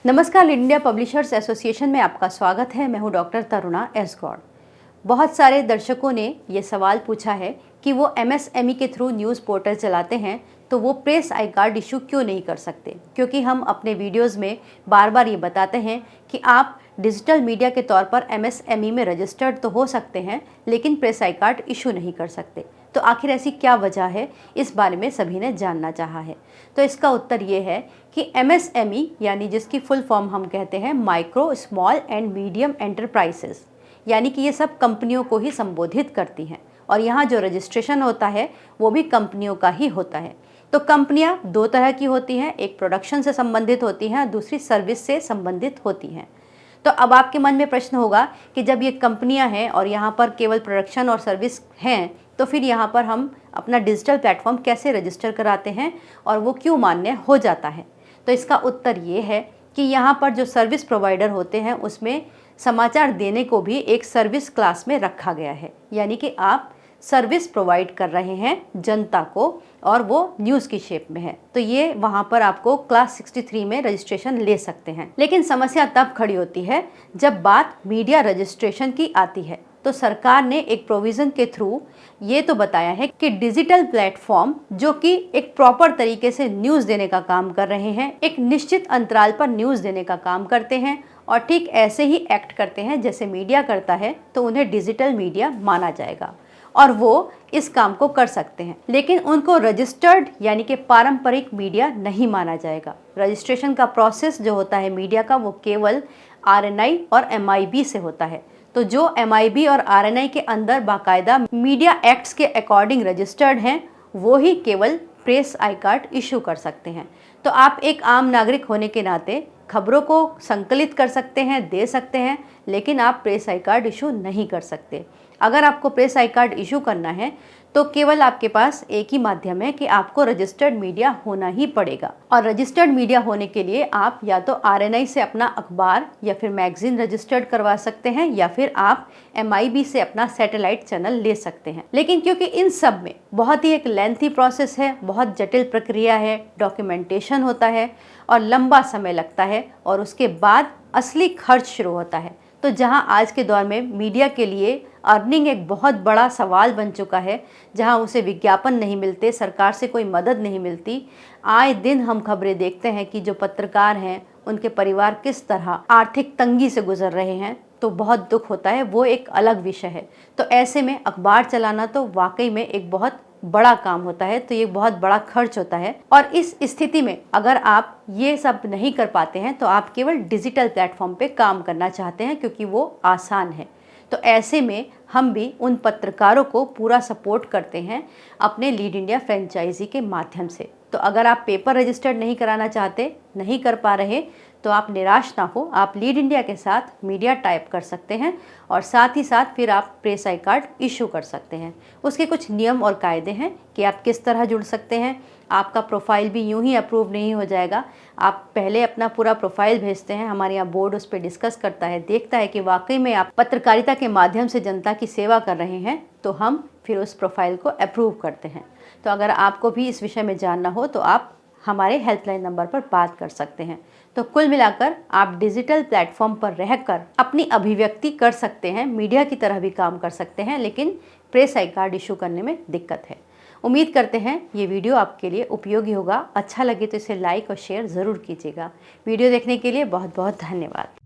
नमस्कार, India publishers association में आपका स्वागत है। मैं हूं डॉक्टर तरुणा एस गौड़। बहुत सारे दर्शकों ने ये सवाल पूछा है कि वो एमएसएमई के थ्रू न्यूज़ पोर्टल चलाते हैं तो वो प्रेस आई कार्ड इशू क्यों नहीं कर सकते, क्योंकि हम अपने वीडियोस में बार बार ये बताते हैं कि आप डिजिटल मीडिया के तौर पर एमएसएमई में रजिस्टर्ड तो हो सकते हैं लेकिन प्रेस आई कार्ड इशू नहीं कर सकते। तो आखिर ऐसी क्या वजह है, इस बारे में सभी ने जानना चाहा है। तो इसका उत्तर ये है कि एमएसएमई यानी जिसकी फुल फॉर्म हम कहते हैं micro small and medium enterprises, यानी कि ये सब कंपनियों को ही संबोधित करती हैं और यहाँ जो रजिस्ट्रेशन होता है वो भी कंपनियों का ही होता है। तो कंपनियाँ दो तरह की होती हैं, एक प्रोडक्शन से संबंधित होती हैं, दूसरी सर्विस से संबंधित होती हैं। तो अब आपके मन में प्रश्न होगा कि जब ये कंपनियां हैं और यहाँ पर केवल प्रोडक्शन और सर्विस हैं तो फिर यहाँ पर हम अपना डिजिटल प्लेटफॉर्म कैसे रजिस्टर कराते हैं और वो क्यों मान्य हो जाता है। तो इसका उत्तर ये है कि यहाँ पर जो सर्विस प्रोवाइडर होते हैं उसमें समाचार देने को भी एक सर्विस क्लास में रखा गया है, यानी कि आप सर्विस प्रोवाइड कर रहे हैं जनता को और वो न्यूज़ की शेप में है। तो ये वहाँ पर आपको क्लास 63 में रजिस्ट्रेशन ले सकते हैं। लेकिन समस्या तब खड़ी होती है जब बात मीडिया रजिस्ट्रेशन की आती है। तो सरकार ने एक प्रोविज़न के थ्रू ये तो बताया है कि डिजिटल प्लेटफॉर्म जो कि एक प्रॉपर तरीके से न्यूज़ देने का काम कर रहे हैं, एक निश्चित अंतराल पर न्यूज़ देने का काम करते हैं और ठीक ऐसे ही एक्ट करते हैं जैसे मीडिया करता है, तो उन्हें डिजिटल मीडिया माना जाएगा और वो इस काम को कर सकते हैं। लेकिन उनको रजिस्टर्ड यानी कि पारंपरिक मीडिया नहीं माना जाएगा। रजिस्ट्रेशन का प्रोसेस जो होता है मीडिया का वो केवल आरएनआई और एमआईबी से होता है। तो जो एमआईबी और आरएनआई के अंदर बाकायदा मीडिया एक्ट्स के अकॉर्डिंग रजिस्टर्ड हैं वो ही केवल प्रेस आई कार्ड इशू कर सकते हैं। तो आप एक आम नागरिक होने के नाते खबरों को संकलित कर सकते हैं, दे सकते हैं, लेकिन आप प्रेस आई कार्ड इशू नहीं कर सकते। अगर आपको प्रेस आई कार्ड इशू करना है तो केवल आपके पास एक ही माध्यम है कि आपको रजिस्टर्ड मीडिया होना ही पड़ेगा। और रजिस्टर्ड मीडिया होने के लिए आप या तो आरएनआई से अपना अखबार या फिर मैगजीन रजिस्टर्ड करवा सकते हैं या फिर आप एमआईबी से अपना सैटेलाइट चैनल ले सकते हैं। लेकिन क्योंकि इन सब में बहुत ही एक लेंथी प्रोसेस है, बहुत जटिल प्रक्रिया है, डॉक्यूमेंटेशन होता है और लंबा समय लगता है और उसके बाद असली खर्च शुरू होता है। तो जहां आज के दौर में मीडिया के लिए अर्निंग एक बहुत बड़ा सवाल बन चुका है, जहां उसे विज्ञापन नहीं मिलते, सरकार से कोई मदद नहीं मिलती, आए दिन हम खबरें देखते हैं कि जो पत्रकार हैं उनके परिवार किस तरह आर्थिक तंगी से गुजर रहे हैं, तो बहुत दुख होता है। वो एक अलग विषय है। तो ऐसे में अखबार चलाना तो वाकई में एक बहुत बड़ा काम होता है, तो ये बहुत बड़ा खर्च होता है। और इस स्थिति में अगर आप ये सब नहीं कर पाते हैं तो आप केवल डिजिटल प्लेटफॉर्म पे काम करना चाहते हैं क्योंकि वो आसान है। तो ऐसे में हम भी उन पत्रकारों को पूरा सपोर्ट करते हैं अपने लीड इंडिया फ्रेंचाइजी के माध्यम से। तो अगर आप पेपर रजिस्टर्ड नहीं कराना चाहते, नहीं कर पा रहे, तो आप निराश ना हो, आप लीड इंडिया के साथ मीडिया टाइप कर सकते हैं और साथ ही साथ फिर आप प्रेस आई कार्ड इशू कर सकते हैं। उसके कुछ नियम और कायदे हैं कि आप किस तरह जुड़ सकते हैं। आपका प्रोफाइल भी यूं ही अप्रूव नहीं हो जाएगा। आप पहले अपना पूरा प्रोफाइल भेजते हैं, हमारे यहाँ बोर्ड उस पर डिस्कस करता है, देखता है कि वाकई में आप पत्रकारिता के माध्यम से जनता की सेवा कर रहे हैं, तो हम फिर उस प्रोफाइल को अप्रूव करते हैं। तो अगर आपको भी इस विषय में जानना हो तो आप हमारे हेल्पलाइन नंबर पर बात कर सकते हैं। तो कुल मिलाकर आप डिजिटल प्लेटफॉर्म पर रहकर अपनी अभिव्यक्ति कर सकते हैं, मीडिया की तरह भी काम कर सकते हैं, लेकिन प्रेस आई कार्ड इशू करने में दिक्कत है। उम्मीद करते हैं ये वीडियो आपके लिए उपयोगी होगा। अच्छा लगे तो इसे लाइक और शेयर ज़रूर कीजिएगा। वीडियो देखने के लिए बहुत बहुत धन्यवाद।